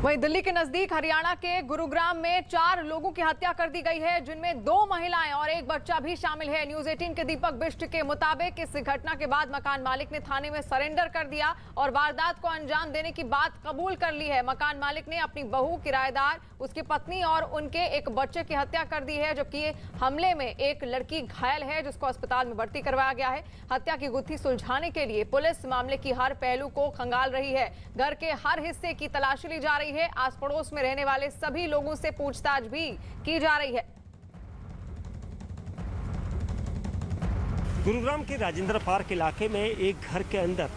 वहीं दिल्ली के नजदीक हरियाणा के गुरुग्राम में 4 लोगों की हत्या कर दी गई है, जिनमें 2 महिलाएं और 1 बच्चा भी शामिल है। न्यूज 18 के दीपक बिष्ट के मुताबिक इस घटना के बाद मकान मालिक ने थाने में सरेंडर कर दिया और वारदात को अंजाम देने की बात कबूल कर ली है। मकान मालिक ने अपनी बहू, किराएदार, उसकी पत्नी और उनके 1 बच्चे की हत्या कर दी है, जबकि हमले में एक लड़की घायल है जिसको अस्पताल में भर्ती करवाया गया है। हत्या की गुत्थी सुलझाने के लिए पुलिस मामले की हर पहलू को खंगाल रही है। घर के हर हिस्से की तलाशी ली जा रही है। आस पड़ोस में रहने वाले सभी लोगों से पूछताछ भी की जा रही है। गुरुग्राम के राजेंद्र पार्क इलाके में एक घर के अंदर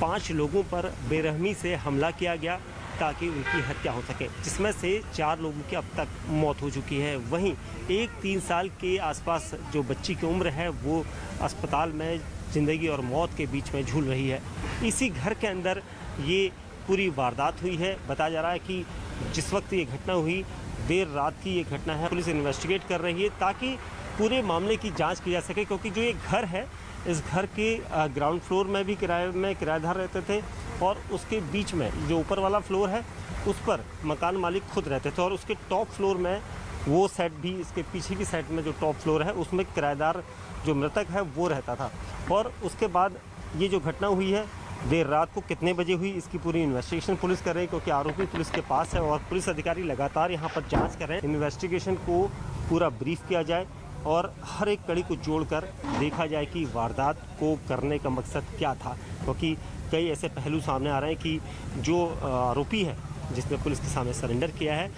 5 लोगों पर बेरहमी से हमला किया गया ताकि उनकी हत्या हो सके, जिसमें से 4 लोगों की अब तक मौत हो चुकी है। वहीं एक 3 साल के आसपास जो बच्ची की उम्र है वो अस्पताल में जिंदगी और मौत के बीच में झूल रही है। इसी घर के अंदर ये पूरी वारदात हुई है। बताया जा रहा है कि जिस वक्त ये घटना हुई देर रात की ये घटना है। पुलिस इन्वेस्टिगेट कर रही है ताकि पूरे मामले की जांच की जा सके, क्योंकि जो ये घर है इस घर के ग्राउंड फ्लोर में भी किराएदार रहते थे और उसके बीच में जो ऊपर वाला फ्लोर है उस पर मकान मालिक खुद रहते थे और उसके टॉप फ्लोर में वो सेट भी, इसके पीछे की साइड में जो टॉप फ्लोर है उसमें किराएदार जो मृतक है वो रहता था। और उसके बाद ये जो घटना हुई है देर रात को कितने बजे हुई इसकी पूरी इन्वेस्टिगेशन पुलिस कर रही है, क्योंकि आरोपी पुलिस के पास है और पुलिस अधिकारी लगातार यहाँ पर जांच कर रहे हैं। इन्वेस्टिगेशन को पूरा ब्रीफ किया जाए और हर एक कड़ी को जोड़कर देखा जाए कि वारदात को करने का मकसद क्या था, क्योंकि कई ऐसे पहलू सामने आ रहे हैं कि जो आरोपी है जिसने पुलिस के सामने सरेंडर किया है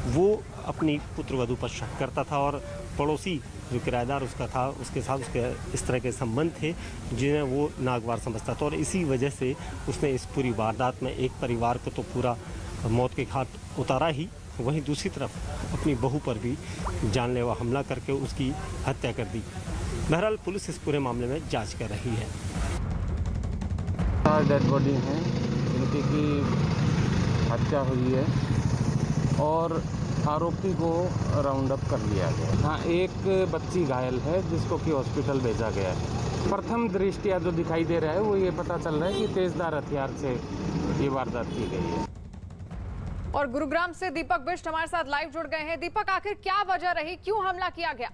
वो अपनी पुत्रवधू पर शक करता था और पड़ोसी जो किराएदार उसका था उसके साथ उसके इस तरह के संबंध थे जिन्हें वो नागवार समझता था और इसी वजह से उसने इस पूरी वारदात में एक परिवार को तो पूरा मौत के घाट उतारा ही, वहीं दूसरी तरफ अपनी बहू पर भी जानलेवा हमला करके उसकी हत्या कर दी। बहरहाल पुलिस इस पूरे मामले में जांच कर रही है। 4 डेड बॉडी हैं जिनकी की हत्या हुई है और आरोपी को राउंड अप कर लिया गया। हाँ, एक बच्ची घायल है जिसको कि हॉस्पिटल भेजा गया है। प्रथम दृष्टया जो दिखाई दे रहा है वो ये पता चल रहा है कि तेजधार हथियार से ये वारदात की गई है। और गुरुग्राम से दीपक बिष्ट हमारे साथ लाइव जुड़ गए हैं। दीपक, आखिर क्या वजह रही, क्यों हमला किया गया?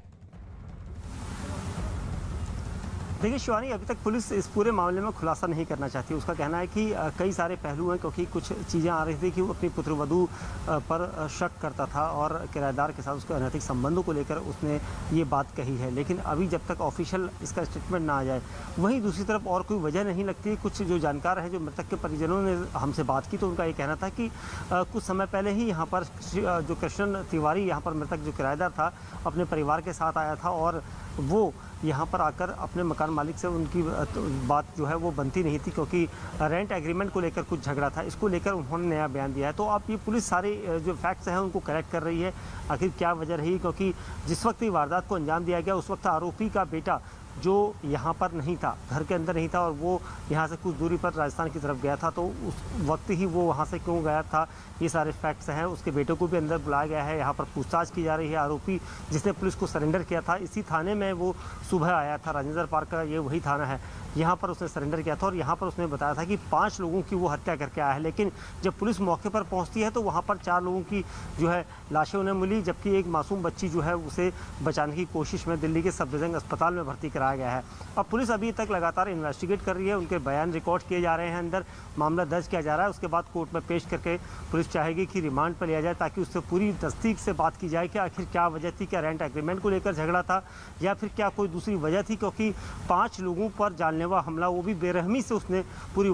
देखिए शिवानी, अभी तक पुलिस इस पूरे मामले में खुलासा नहीं करना चाहती। उसका कहना है कि कई सारे पहलू हैं, क्योंकि कुछ चीज़ें आ रही थी कि वो अपनी पुत्रवधू पर शक करता था और किराएदार के साथ उसके अनैतिक संबंधों को लेकर उसने ये बात कही है। लेकिन अभी जब तक ऑफिशियल इसका स्टेटमेंट ना आ जाए, वहीं दूसरी तरफ और कोई वजह नहीं लगती। कुछ जो जानकार हैं, जो मृतक के परिजनों ने हमसे बात की, तो उनका ये कहना था कि कुछ समय पहले ही यहाँ पर जो कृष्ण तिवारी, यहाँ पर मृतक जो किराएदार था, अपने परिवार के साथ आया था और वो यहाँ पर आकर अपने मकान मालिक से उनकी बात जो है वो बनती नहीं थी, क्योंकि रेंट एग्रीमेंट को लेकर कुछ झगड़ा था। इसको लेकर उन्होंने नया बयान दिया है। तो अब ये पुलिस सारे जो फैक्ट्स हैं उनको कलेक्ट कर रही है, आखिर क्या वजह रही, क्योंकि जिस वक्त ये वारदात को अंजाम दिया गया उस वक्त आरोपी का बेटा जो यहाँ पर नहीं था, घर के अंदर नहीं था और वो यहाँ से कुछ दूरी पर राजस्थान की तरफ गया था, तो उस वक्त ही वो वहाँ से क्यों गया था, ये सारे फैक्ट्स हैं। उसके बेटे को भी अंदर बुलाया गया है, यहाँ पर पूछताछ की जा रही है। आरोपी जिसने पुलिस को सरेंडर किया था, इसी थाने में वो सुबह आया था। राजेंद्र पार्क का ये वही थाना है, यहाँ पर उसने सरेंडर किया था और यहाँ पर उसने बताया था कि 5 लोगों की वो हत्या करके आया है। लेकिन जब पुलिस मौके पर पहुँचती है तो वहाँ पर 4 लोगों की जो है लाशें उन्हें मिली, जबकि एक मासूम बच्ची जो है उसे बचाने की कोशिश में दिल्ली के सफदरजंग अस्पताल में भर्ती कराया गया है। अब पुलिस अभी तक लगातार इन्वेस्टिगेट कर रही है, उनके बयान रिकॉर्ड किए जा रहे हैं, अंदर मामला दर्ज किया जा रहा है। उसके बाद कोर्ट में पेश करके पुलिस चाहेगी कि रिमांड पर लिया जाए ताकि उससे पूरी तस्दीक से बात की जाए कि आखिर क्या वजह थी, क्या रेंट एग्रीमेंट को लेकर झगड़ा था या फिर क्या कोई दूसरी वजह थी, क्योंकि 5 लोगों पर जानलेवा हमला, वो भी बेरहमी से उसने पूरी